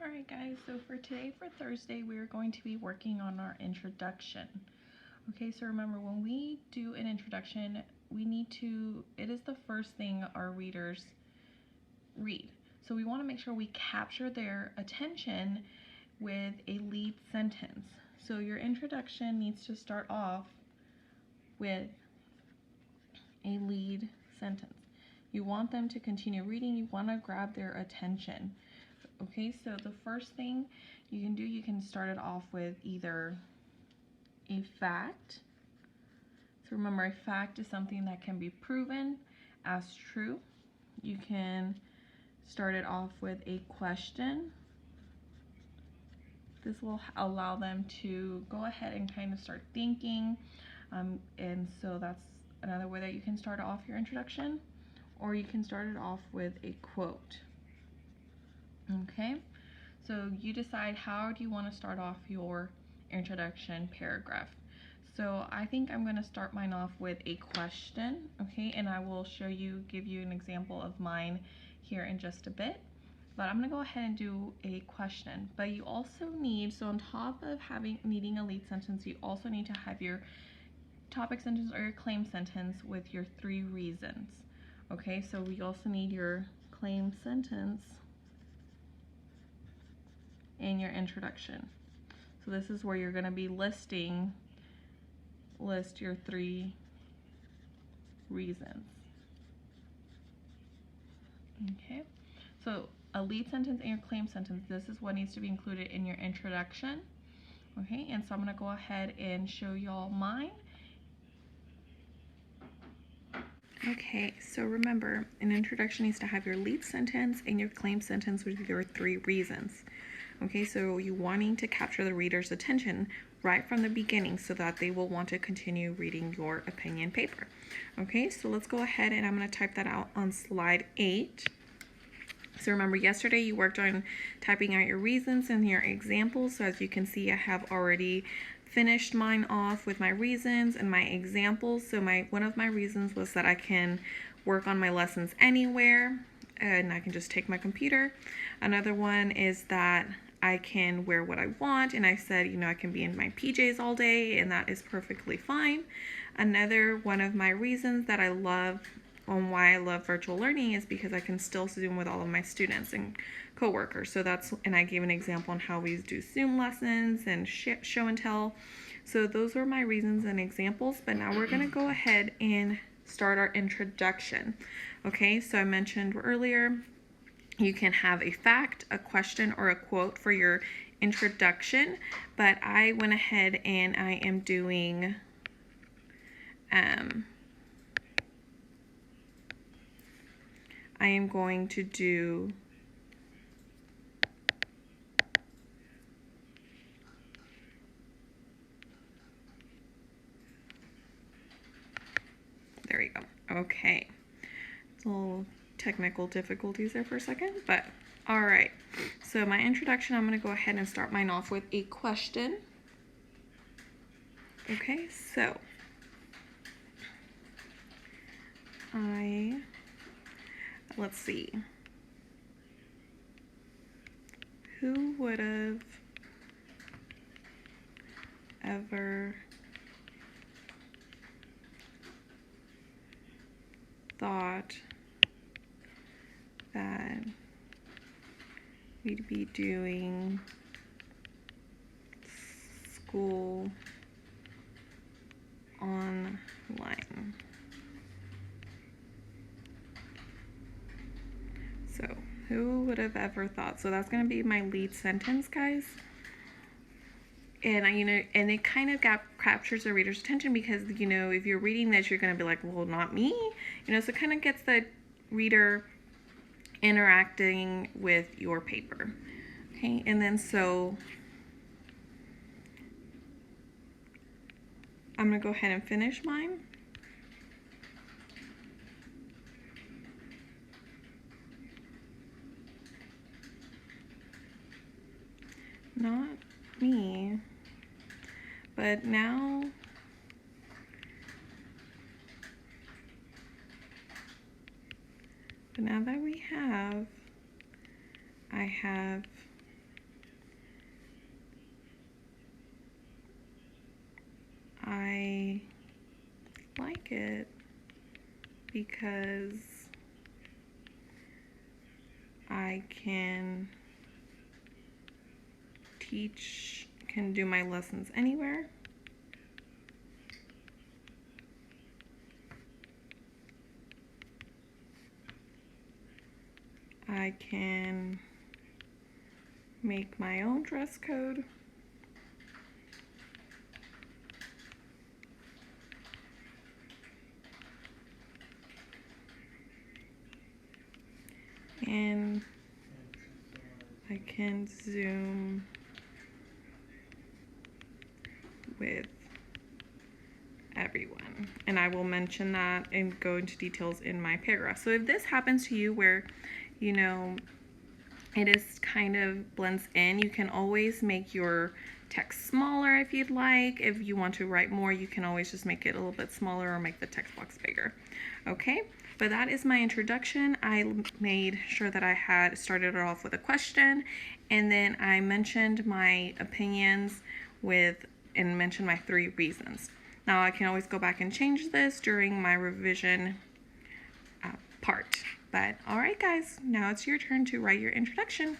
Alright guys, so for today, for Thursday, we're going to be working on our introduction. Okay, so remember, when we do an introduction, it is the first thing our readers read. So we want to make sure we capture their attention with a lead sentence. So your introduction needs to start off with a lead sentence. You want them to continue reading, you want to grab their attention. Okay, so the first thing you can do, you can start it off with either a fact. So remember, a fact is something that can be proven as true. You can start it off with a question. This will allow them to go ahead and kind of start thinking. And so that's another way that you can start off your introduction. Or you can start it off with a quote. Okay, so you decide how do you want to start off your introduction paragraph. So I think I'm going to start mine off with a question, okay, and I will give you an example of mine here in just a bit. But I'm going to go ahead and do a question. But you also need, so on top of needing a lead sentence, you also need to have your topic sentence or your claim sentence with your 3 reasons. Okay, so we also need your claim sentence in your introduction. So this is where you're going to be list your 3 reasons. Okay, so a lead sentence and your claim sentence, this is what needs to be included in your introduction. Okay, and so I'm going to go ahead and show y'all mine. Okay, so remember, an introduction needs to have your lead sentence and your claim sentence with your 3 reasons. Okay, so you wanting to capture the reader's attention right from the beginning so that they will want to continue reading your opinion paper. Okay, so let's go ahead and I'm going to type that out on slide 8. So remember, yesterday you worked on typing out your reasons and your examples. So as you can see, I have already finished mine off with my reasons and my examples. So one of my reasons was that I can work on my lessons anywhere and I can just take my computer. Another one is that I can wear what I want, and I said, I can be in my PJs all day, and that is perfectly fine. Another one of my reasons that I love on why I love virtual learning is because I can still Zoom with all of my students and coworkers. So and I gave an example on how we do Zoom lessons and show and tell. So those were my reasons and examples, but now we're gonna go ahead and start our introduction. Okay, so I mentioned earlier, you can have a fact, a question, or a quote for your introduction, but I went ahead and I am doing I am going to do there we go. Okay, it's a little technical difficulties there for a second, but all right. So my introduction, I'm going to go ahead and start mine off with a question. Okay, so let's see. Who would have ever thought that we'd be doing school online? So who would have ever thought? So that's going to be my lead sentence, guys. And and it kind of captures the reader's attention because, if you're reading this, you're going to be like, well, not me. So it kind of gets the reader interacting with your paper. Okay, and then so I'm going to go ahead and finish mine. Not me. But now that I have I like it because I can do my lessons anywhere. I can make my own dress code. And I can Zoom with everyone. And I will mention that and go into details in my paragraph. So if this happens to you where, you know, it is kind of blends in, you can always make your text smaller if you'd like. If you want to write more, you can always just make it a little bit smaller or make the text box bigger. Okay, but that is my introduction. I made sure that I had started it off with a question, and then I mentioned my opinions and mentioned my 3 reasons. Now I can always go back and change this during my revision part. But all right, guys, now it's your turn to write your introduction.